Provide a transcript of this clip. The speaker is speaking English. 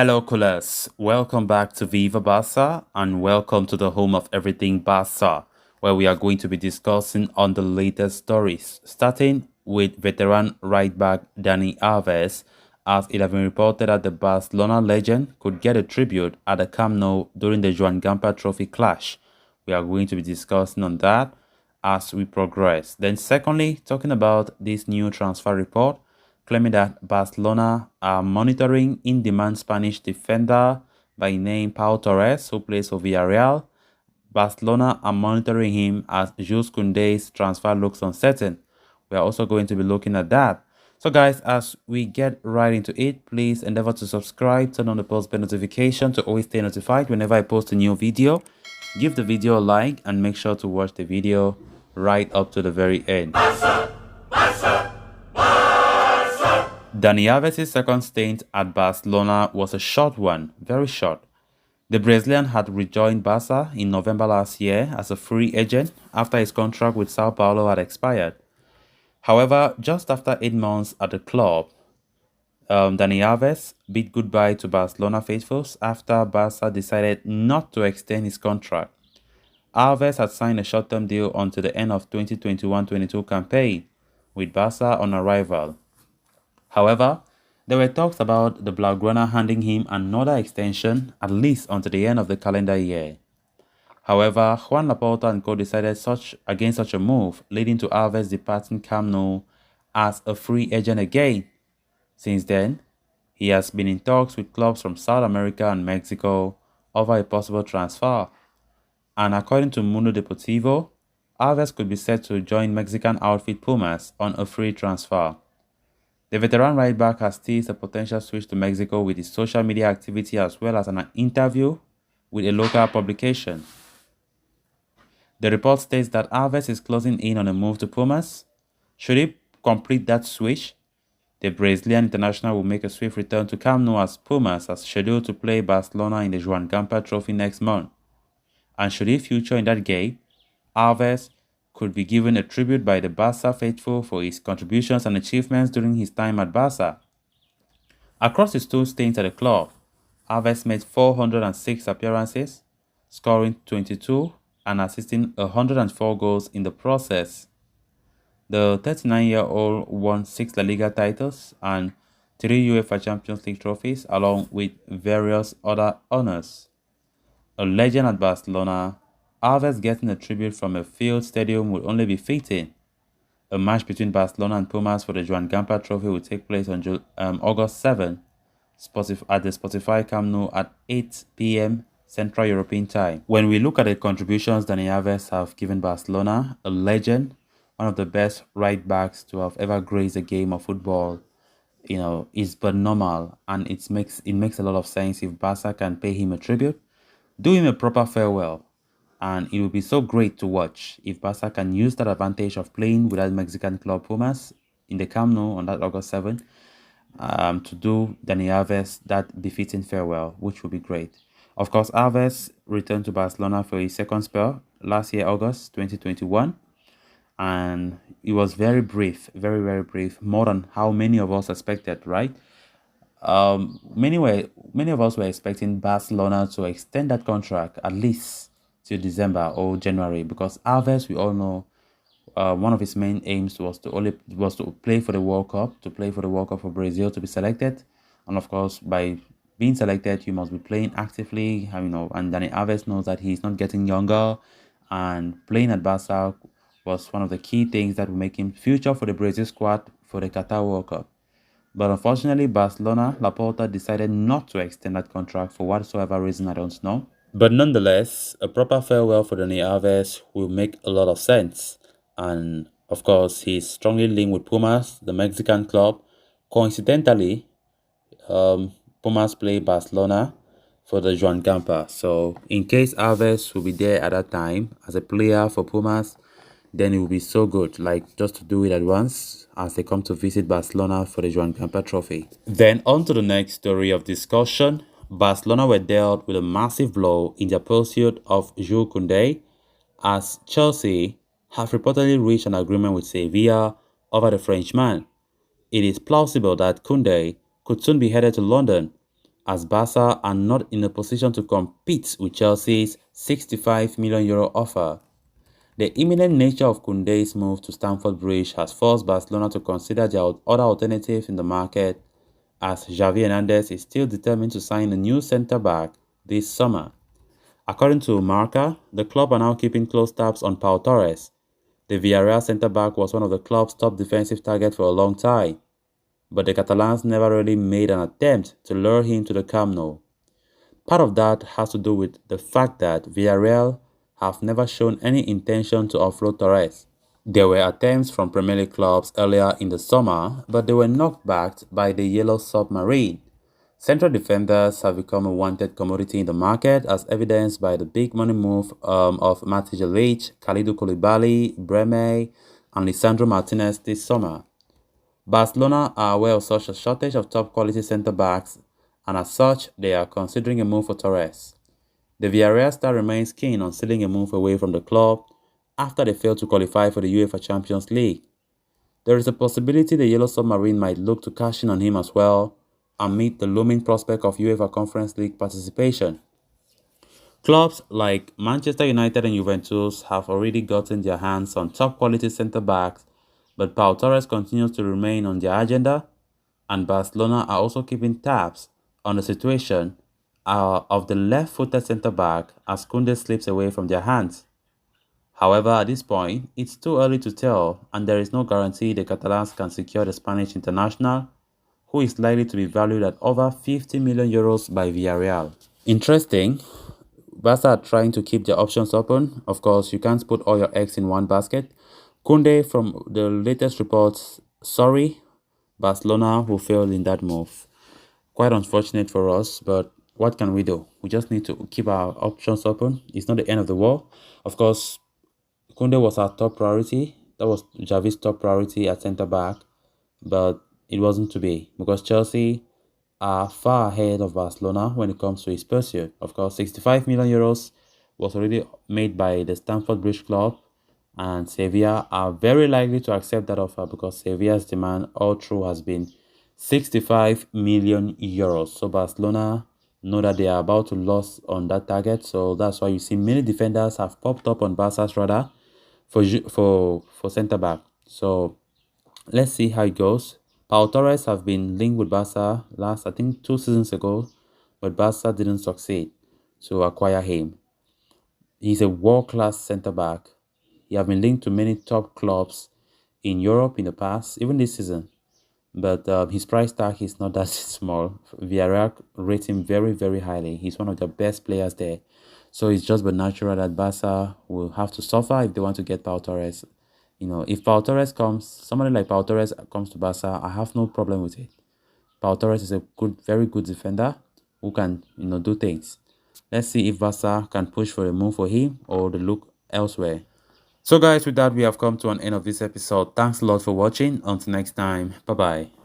Hello, coolers. Welcome back to Viva Barca and welcome to the home of everything Barca, where we are going to be discussing on the latest stories, starting with veteran right back Dani Alves, as it has been reported that the Barcelona legend could get a tribute at the Camp Nou during the Joan Gamper Trophy clash. We are going to be discussing on that as we progress. Then secondly, talking about this new transfer report, claiming that Barcelona are monitoring in-demand Spanish defender by name Pau Torres, who plays for Villarreal. Barcelona are monitoring him as Jules Koundé's transfer looks uncertain. We are also going to be looking at that. So guys, as we get right into it, please endeavor to subscribe, turn on the post bell notification to always stay notified whenever I post a new video. Give the video a like and make sure to watch the video right up to the very end. Dani Alves' second stint at Barcelona was a short one, very short. The Brazilian had rejoined Barca in November last year as a free agent after his contract with Sao Paulo had expired. However, just after 8 months at the club, Dani Alves bid goodbye to Barcelona faithfuls after Barca decided not to extend his contract. Alves had signed a short-term deal until the end of 2021-22 campaign with Barca on arrival. However, there were talks about the Blaugrana handing him another extension at least until the end of the calendar year. However, Juan Laporta and co decided against such a move, leading to Alves departing Camp Nou as a free agent again. Since then, he has been in talks with clubs from South America and Mexico over a possible transfer. And according to Mundo Deportivo, Alves could be set to join Mexican outfit Pumas on a free transfer. The veteran right back has teased a potential switch to Mexico with his social media activity as well as an interview with a local publication. The report states that Alves is closing in on a move to Pumas. Should he complete that switch, the Brazilian international will make a swift return to Camp Nou as Pumas are scheduled to play Barcelona in the Joan Gamper Trophy next month. And should he feature in that game, Alves could be given a tribute by the Barca faithful for his contributions and achievements during his time at Barca. Across his 2 stints at the club, Alves made 406 appearances, scoring 22 and assisting 104 goals in the process. The 39-year-old won 6 La Liga titles and 3 UEFA Champions League trophies along with various other honors. A legend at Barcelona, Alves getting a tribute from a field stadium would only be fitting. A match between Barcelona and Pumas for the Joan Gamper Trophy will take place on August 7 at the Spotify Camp Nou at 8 p.m. Central European Time. When we look at the contributions Dani Alves have given Barcelona, a legend, one of the best right backs to have ever graced the game of football, is but normal, and it makes a lot of sense if Barca can pay him a tribute, do him a proper farewell. And it would be so great to watch if Barca can use that advantage of playing with that Mexican club Pumas in the Camp Nou on that August 7th to do Dani Alves that befitting farewell, which would be great. Of course, Alves returned to Barcelona for his second spell last year, August 2021. And it was very brief, very, very brief, more than how many of us expected, right? Many of us were expecting Barcelona to extend that contract at least till December or January, because Alves, we all know, one of his main aims was to play for the World Cup, for Brazil to be selected, and of course by being selected you must be playing actively, and Dani Alves knows that he's not getting younger, and playing at Barca was one of the key things that will make him future for the Brazil squad for the Qatar World Cup. But unfortunately, Barcelona, Laporta decided not to extend that contract for whatsoever reason, I don't know. But nonetheless, a proper farewell for Dani Alves will make a lot of sense. And of course, he's strongly linked with Pumas, the Mexican club. Coincidentally, Pumas play Barcelona for the Joan Gamper. So in case Alves will be there at that time as a player for Pumas, then it will be so good, like just to do it at once as they come to visit Barcelona for the Joan Gamper Trophy. Then on to the next story of discussion. Barcelona were dealt with a massive blow in their pursuit of Jules Koundé, as Chelsea have reportedly reached an agreement with Sevilla over the Frenchman. It is plausible that Koundé could soon be headed to London as Barca are not in a position to compete with Chelsea's €65 million offer. The imminent nature of Koundé's move to Stamford Bridge has forced Barcelona to consider their other alternatives in the market, as Xavi Hernandez is still determined to sign a new centre-back this summer. According to Marca, the club are now keeping close tabs on Pau Torres. The Villarreal centre-back was one of the club's top defensive targets for a long time, but the Catalans never really made an attempt to lure him to the Camp Nou. Part of that has to do with the fact that Villarreal have never shown any intention to offload Torres. There were attempts from Premier League clubs earlier in the summer, but they were knocked back by the Yellow Submarine. Central defenders have become a wanted commodity in the market, as evidenced by the big money move of Matej Ilic, Kalidou Koulibaly, Breme, and Lisandro Martinez this summer. Barcelona are aware of such a shortage of top-quality centre-backs, and as such, they are considering a move for Torres. The Villarreal star remains keen on sealing a move away from the club after they failed to qualify for the UEFA Champions League. There is a possibility the Yellow Submarine might look to cash in on him as well amid the looming prospect of UEFA Conference League participation. Clubs like Manchester United and Juventus have already gotten their hands on top-quality centre-backs, but Pau Torres continues to remain on their agenda, and Barcelona are also keeping tabs on the situation of the left-footed centre-back as Koundé slips away from their hands. However, at this point, it's too early to tell, and there is no guarantee the Catalans can secure the Spanish international, who is likely to be valued at over €50 million by Villarreal. Interesting, Barca are trying to keep their options open. Of course, you can't put all your eggs in one basket. Koundé, from the latest reports, sorry, Barcelona who failed in that move. Quite unfortunate for us, but what can we do? We just need to keep our options open. It's not the end of the world. Of course, Koundé was our top priority. That was Xavi's top priority at centre-back, but it wasn't to be because Chelsea are far ahead of Barcelona when it comes to his pursuit. Of course, €65 million was already made by the Stamford Bridge club, and Sevilla are very likely to accept that offer because Sevilla's demand all through has been €65 million. So Barcelona know that they are about to lose on that target. So that's why you see many defenders have popped up on Barca's radar for centre back. So let's see how it goes. Pau Torres have been linked with Barca last, I think, 2 seasons ago, but Barca didn't succeed to acquire him. He's a world-class centre-back. He has been linked to many top clubs in Europe in the past, even this season. But his price tag is not that small. Villarreal rate him very, very highly. He's one of the best players there. So it's just but natural that Barca will have to suffer if they want to get Pau Torres. If Pau Torres comes, somebody like Pau Torres comes to Barca, I have no problem with it. Pau Torres is a very good defender who can, do things. Let's see if Barca can push for a move for him or the look elsewhere. So guys, with that, we have come to an end of this episode. Thanks a lot for watching. Until next time, bye-bye.